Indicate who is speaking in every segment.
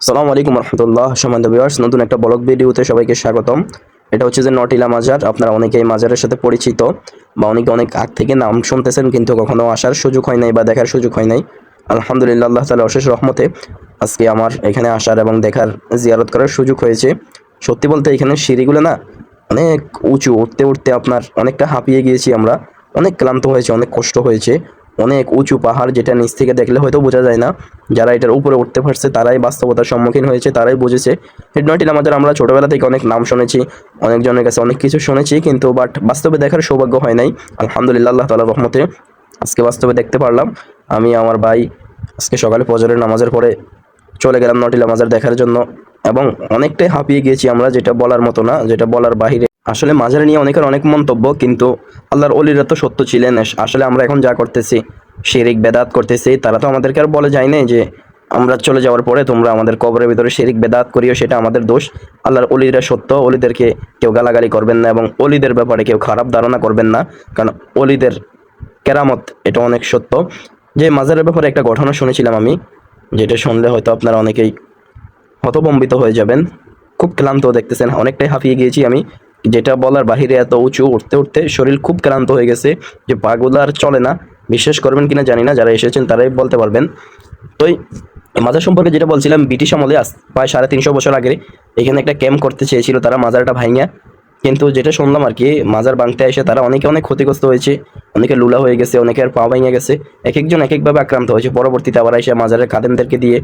Speaker 1: আসসালামু আলাইকুম রহমতুল্লাহ। সম্মানিত ভিউয়ার্স, নতুন একটা ব্লগ ভিডিওতে সবাইকে স্বাগতম। এটা হচ্ছে যে নটিলা মাজার। আপনারা অনেকেই মাজারের সাথে পরিচিত বা অনেকে অনেক আগ থেকে নাম শুনতেছেন, কিন্তু কখনো আসার সুযোগ হয় নাই বা দেখার সুযোগ হয় নাই। আলহামদুলিল্লাহ, আল্লাহ তাআলার অশেষ রহমতে আজকে আমার এখানে আসার এবং দেখার, জিয়ারত করার সুযোগ হয়েছে। সত্যি বলতে এখানে সিঁড়িগুলো না অনেক উঁচু, উঠতে উঠতে আপনার অনেকটা হাঁপিয়ে গিয়েছি আমরা। অনেক ক্লান্ত হয়েছে, অনেক কষ্ট হয়েছে। অনেক উঁচু পাহাড়, যেটা নিচ থেকে দেখলে হয়তো বোঝা যায় না। যারা এটার উপরে উঠতে পারছে তারাই বাস্তবতার সম্মুখীন হয়েছে, তারাই বুঝেছে। হেডনটিলা আমাদের আমরা ছোটবেলা থেকে অনেক নাম শুনেছি, অনেকজনের কাছে অনেক কিছু শুনেছি, কিন্তু বাট বাস্তবে দেখার সৌভাগ্য হয় নাই। আলহামদুলিল্লাহ, আল্লাহ তাআলার রহমতে আজকে বাস্তবে দেখতে পারলাম। আমি আমার ভাই আজকে সকালে ফজরের নামাজের পরে চলে গেলাম নটিলা মাজার দেখার জন্য, এবং অনেকটাই হাঁপিয়ে গিয়েছি আমরা, যেটা বলার মতো না, যেটা বলার বাহিরে। আসলে মাজার নিয়ে অনেকের অনেক মন্তব্য, কিন্তু আল্লাহর ওলিরা তো সত্য ছিলেন। আসলে আমরা এখন যা করতেছি, শিরিক বেদাত করতেছি, তারা তো আমাদেরকে আর বলে যায় নাই যে আমরা চলে যাওয়ার পরে তোমরা আমাদের কবরের ভিতরে শিরিক বেদাত করিও, সেটা আমাদের দোষ। আল্লাহর ওলিরা সত্য, ওলিদেরকে কেউ গালাগালি করবেন না এবং ওলিদের ব্যাপারে কেউ খারাপ ধারণা করবেন না, কারণ ওলিদের কেরামত এটা অনেক সত্য। যে মাজারের ব্যাপারে একটা ঘটনা শুনেছিলাম আমি, যেটা শুনলে হয়তো আপনারা অনেকেই হতভম্বিত হয়ে যাবেন। খুব ক্লান্ত দেখতেছেন, অনেকটাই হাঁপিয়ে গিয়েছি আমি, যেটা বলার বাহিরে। এত উঁচু উঠতে উঠতে শরীর খুব ক্লান্ত হয়ে গেছে, যে পাগুলো আর চলে না। বিশ্বাস করবেন কিনা জানি না, যারা এসেছেন তারাই বলতে পারবেন। তো এই মাজার সম্পর্কে যেটা বলছিলাম, ব্রিটিশ আমলে প্রায় 350 বছর আগে এখানে একটা ক্যাম্প করতে চেয়েছিল তারা, মাজারটা ভাঙিয়া। কিন্তু যেটা শুনলাম আর কি, মাজার ভাঙতে এসে তারা অনেকে অনেক ক্ষতিগ্রস্ত হয়েছে, অনেকে লুলা হয়ে গেছে, অনেকের পা ভেঙে গেছে। এক একজন এক একভাবে আক্রান্ত হয়েছে। পরবর্তীতে আবার এসে মাজারের খাদেমদেরকে দিয়ে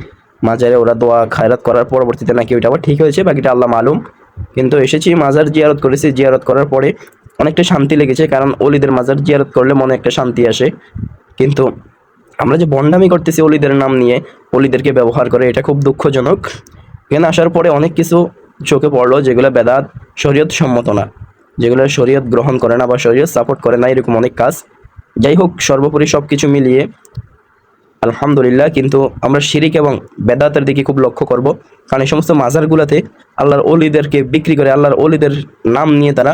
Speaker 1: মাজারে ওরা দোয়া খায়রাত করার পরবর্তীতে নাকি ওইটা আবার ঠিক হয়েছে, বাকিটা আল্লাহ মালুম। কিন্তু এসেছি, মাজার জিয়ারত করেছি, জিয়ারত করার পরে অনেকটা শান্তি লেগেছে, কারণ অলিদের মাজার জিয়ারত করলে মনে একটা শান্তি আসে। কিন্তু আমরা যে ভণ্ডামি করতেছি অলিদের নাম নিয়ে, অলিদেরকে ব্যবহার করে, এটা খুব দুঃখজনক। এখানে আসার পরে অনেক কিছু চোখে পড়লো যেগুলো বেদাত, শরীয়ত সম্মত না, যেগুলো শরীয়ত গ্রহণ করে না বা শরীয়ত সাপোর্ট করে না, এরকম অনেক কাজ। যাই হোক, সর্বোপরি সব কিছু মিলিয়ে আলহামদুলিল্লাহ। কিন্তু আমরা শিরিক এবং বেদাতের দিকে খুব লক্ষ্য করব, কারণ এই সমস্ত মাজারগুলোতে আল্লাহর অলিদেরকে বিক্রি করে, আল্লাহর অলিদের নাম নিয়ে তারা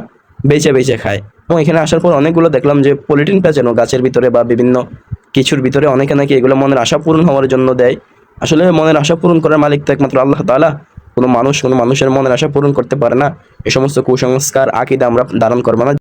Speaker 1: বেচে বেচে খায়। এবং এখানে আসার পর অনেকগুলো দেখলাম যে পলিথিন পেঁচানো গাছের ভিতরে বা বিভিন্ন কিছুর ভিতরে, অনেকে নাকি এগুলো মনের আশা পূরণ হওয়ার জন্য দেয়। আসলে মনের আশা পূরণ করার মালিক তো একমাত্র আল্লাহ তাআলা। কোনো মানুষ কোনো মানুষের মনের আশা পূরণ করতে পারে না। এই সমস্ত কুসংস্কার আকীদা আমরা ধারণ করবো না।